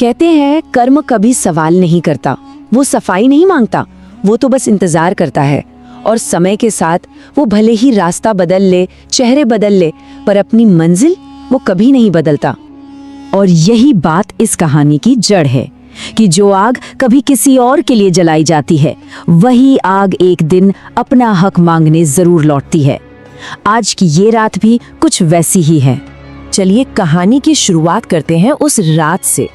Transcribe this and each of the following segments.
कहते हैं कर्म कभी सवाल नहीं करता, वो सफाई नहीं मांगता, वो तो बस इंतजार करता है। और समय के साथ वो भले ही रास्ता बदल ले, चेहरे बदल ले, पर अपनी मंजिल वो कभी नहीं बदलता। और यही बात इस कहानी की जड़ है कि जो आग कभी किसी और के लिए जलाई जाती है, वही आग एक दिन अपना हक मांगने जरूर लौटती है। आज की ये रात भी कुछ वैसी ही है। चलिए कहानी की शुरुआत करते हैं उस रात से।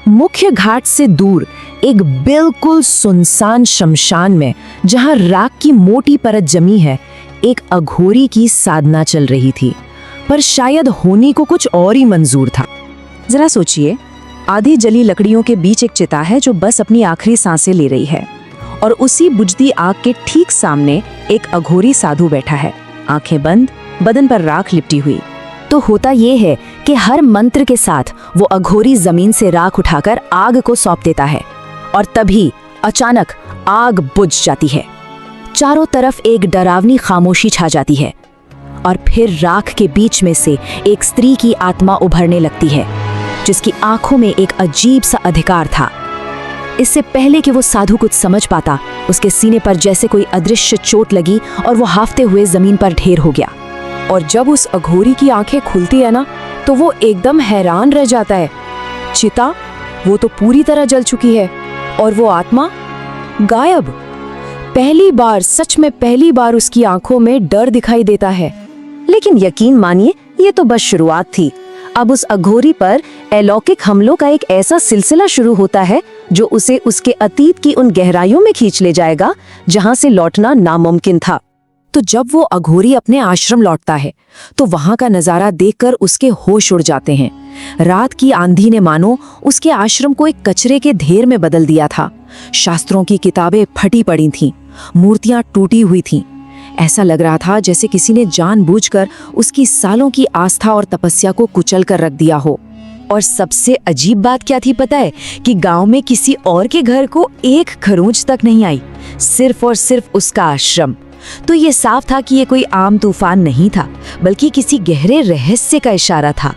मुख्य घाट से दूर एक बिल्कुल सुनसान शमशान में, जहां राख की मोटी परत जमी है, एक अघोरी की साधना चल रही थी। पर शायद होनी को कुछ और ही मंजूर था। जरा सोचिए, आधी जली लकड़ियों के बीच एक चिता है जो बस अपनी आखिरी सांसें ले रही है, और उसी बुझती आग के ठीक सामने एक अघोरी साधु बैठा है, आंखें बंद, बदन पर राख लिपटी हुई। तो होता ये है कि हर मंत्र के साथ वो अघोरी जमीन से राख उठाकर आग को सौंप देता है, और तभी अचानक आग बुझ जाती है। चारों तरफ एक डरावनी खामोशी छा जाती है, और फिर राख के बीच में से एक स्त्री की आत्मा उभरने लगती है, जिसकी आंखों में एक अजीब सा अधिकार था। इससे पहले कि वो साधु कुछ समझ पाता, उसके सीने पर जैसे कोई अदृश्य चोट लगी और वो हाफते हुए जमीन पर ढेर हो गया। और जब उस अघोरी की आंखें खुलती है ना, तो वो एकदम हैरान रह जाता है। चिता वो तो पूरी तरह जल चुकी है, और वो आत्मा गायब। पहली बार, सच में पहली बार उसकी आंखों में डर दिखाई देता है। लेकिन यकीन मानिए, ये तो बस शुरुआत थी। अब उस अघोरी पर अलौकिक हमलों का एक ऐसा सिलसिला शुरू होता है जो उसे उसके अतीत की उन गहराइयों में खींच ले जाएगा जहां से लौटना नामुमकिन था। तो जब वो अघोरी अपने आश्रम लौटता है, तो वहां का नजारा देखकर उसके होश उड़ जाते हैं। रात की आंधी ने मानो उसके आश्रम को एक कचरे के ढेर में बदल दिया था। शास्त्रों की किताबें फटी पड़ी थीं, मूर्तियां टूटी हुई थीं। ऐसा लग रहा था जैसे किसी ने जानबूझकर उसकी सालों की आस्था और तपस्या को कुचल कर रख दिया हो। और सबसे अजीब बात क्या थी पता है? कि गांव में किसी और के घर को एक खरोंच तक नहीं आई, सिर्फ और सिर्फ उसका आश्रम। तो ये साफ था कि ये कोई आम तूफान नहीं था, बल्कि किसी गहरे रहस्य का इशारा था।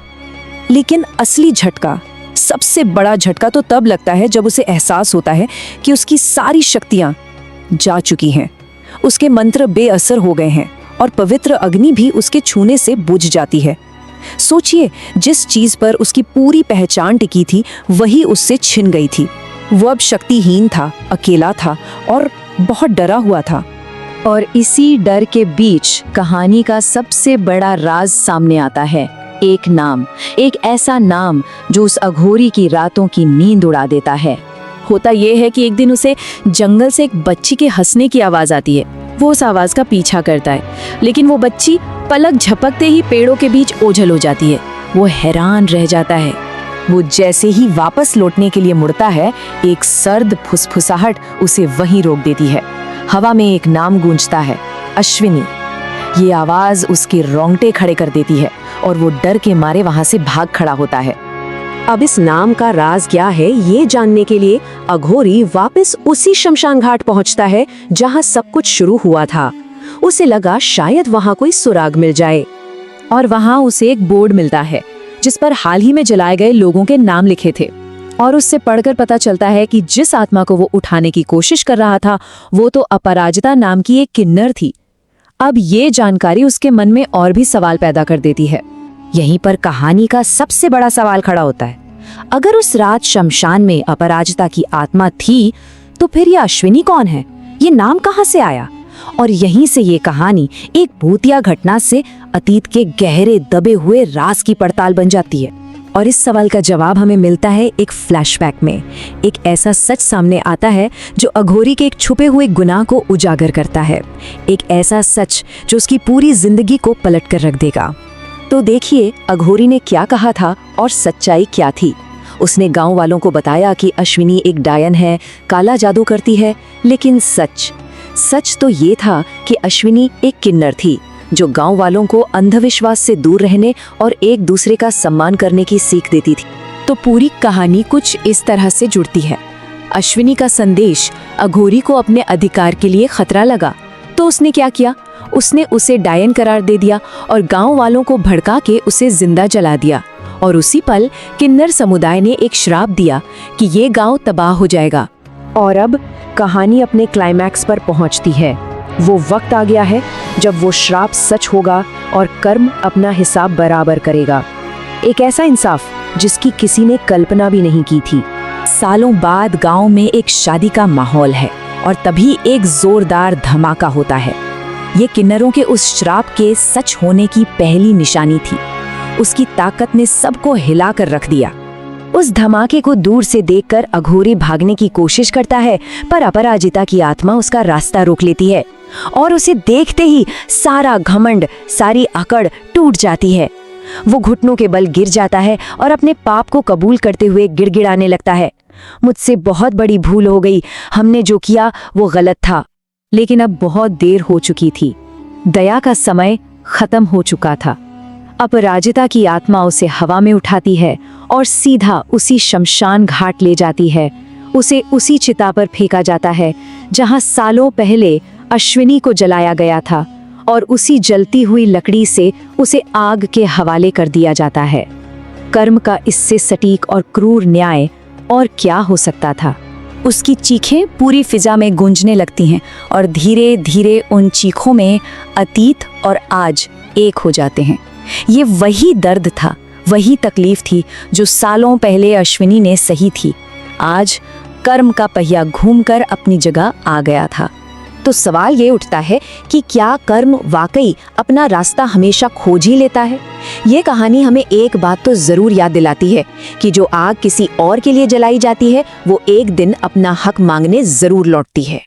लेकिन असली झटका, सबसे बड़ा झटका तो तब लगता है जब उसे एहसास होता है कि उसकी सारी शक्तियां जा चुकी हैं। उसके मंत्र बेअसर हो गए हैं, और पवित्र अग्नि भी उसके छूने से बुझ जाती है। सोचिए, जिस चीज पर उसकी पूरी पहचान टिकी थी, वही उससे छिन गई थी। वो अब शक्तिहीन था, अकेला था, और बहुत डरा हुआ था। और इसी डर के बीच कहानी का सबसे बड़ा राज सामने आता है। एक नाम, एक ऐसा नाम जो उस अघोरी की रातों की नींद उड़ा देता है। होता यह है कि एक दिन उसे जंगल से एक बच्ची के हंसने की आवाज आती है। वो उस आवाज का पीछा करता है, लेकिन वो बच्ची पलक झपकते ही पेड़ों के बीच ओझल हो जाती है। वो हैरान रह जाता है। वो जैसे ही वापस लौटने के लिए मुड़ता है, एक सर्द फुसफुसाहट उसे वहीं रोक देती है। हवा में एक नाम गूंजता है, अश्विनी। ये आवाज उसके रोंगटे खड़े कर देती है, और वो डर के मारे वहां से भाग खड़ा होता है। अब इस नाम का राज क्या है, ये जानने के लिए अघोरी वापस उसी शमशान घाट पहुंचता है जहां सब कुछ शुरू हुआ था। उसे लगा शायद वहां कोई सुराग मिल जाए, और वहां उसे एक बोर्ड मिलता है जिस पर हाल ही में जलाए गए लोगों के नाम लिखे थे। और उससे पढ़कर पता चलता है कि जिस आत्मा को वो उठाने की कोशिश कर रहा था, वो तो अपराजिता नाम की एक किन्नर थी। अब ये जानकारी उसके मन में और भी सवाल पैदा कर देती है। यहीं पर कहानी का सबसे बड़ा सवाल खड़ा होता है। अगर उस रात शमशान में अपराजिता की आत्मा थी, तो फिर ये अश्विनी कौन है? ये नाम कहां से आया? और यहीं से ये कहानी एक भूतिया घटना से अतीत के गहरे दबे हुए राज की पड़ताल बन जाती है। और इस सवाल का जवाब हमें मिलता है एक फ्लैशबैक में। एक ऐसा सच सामने आता है जो अघोरी के एक छुपे हुए गुनाह को उजागर करता है। एक ऐसा सच जो उसकी पूरी जिंदगी को पलट कर रख देगा। तो देखिए, अघोरी ने क्या कहा था और सच्चाई क्या थी। उसने गांव वालों को बताया कि अश्विनी एक डायन है, काला जादू करती है, लेकिन सच तो ये था कि अश्विनी एक किन्नर थी जो गांव वालों को अंधविश्वास से दूर रहने और एक दूसरे का सम्मान करने की सीख देती थी। तो पूरी कहानी कुछ इस तरह से जुड़ती है। अश्विनी का संदेश अघोरी को अपने अधिकार के लिए खतरा लगा, तो उसने क्या किया? उसने उसे डायन करार दे दिया और गांव वालों को भड़का के उसे जिंदा जला दिया। और उसी पल किन्नर समुदाय ने एक श्राप दिया कि ये गांव तबाह हो जाएगा। और अब कहानी अपने क्लाइमैक्स पर पहुंचती है। वो वक्त आ गया है जब वो श्राप सच होगा और कर्म अपना हिसाब बराबर करेगा। एक ऐसा इंसाफ जिसकी किसी ने कल्पना भी नहीं की थी। सालों बाद गांव में एक शादी का माहौल है और तभी एक जोरदार धमाका होता है। ये किन्नरों के उस श्राप के सच होने की पहली निशानी थी। उसकी ताकत ने सबको हिलाकर रख दिया। उस धमाके को दूर से देखकर अघोरी भागने की कोशिश करता है, पर अपराजिता की आत्मा उसका रास्ता रोक लेती है और उसे देखते ही सारा घमंड, सारी अकड़ टूट जाती है। वो घुटनों के बल गिर जाता है और अपने पाप को कबूल करते हुए गिड़गिड़ाने लगता है, मुझसे बहुत बड़ी भूल हो गई, हमने जो किया वो गलत था। लेकिन अब बहुत देर हो चुकी थी। दया का समय खत्म हो चुका था। अपराजिता की आत्मा उसे हवा में उठाती है और सीधा उसी शमशान घाट ले जाती है। उसे उसी चिता पर फेंका जाता है जहां सालों पहले अश्विनी को जलाया गया था और उसी जलती हुई लकड़ी से उसे आग के हवाले कर दिया जाता है। कर्म का इससे सटीक और क्रूर न्याय और क्या हो सकता था। उसकी चीखें पूरी फिजा में गूंजने लगती हैं और धीरे धीरे उन चीखों में अतीत और आज एक हो जाते हैं। ये वही दर्द था, वही तकलीफ थी जो सालों पहले अश्विनी ने सही थी। आज कर्म का पहिया घूमकर अपनी जगह आ गया था। तो सवाल ये उठता है कि क्या कर्म वाकई अपना रास्ता हमेशा खोज ही लेता है? ये कहानी हमें एक बात तो जरूर याद दिलाती है कि जो आग किसी और के लिए जलाई जाती है वो एक दिन अपना हक मांगने जरूर लौटती है।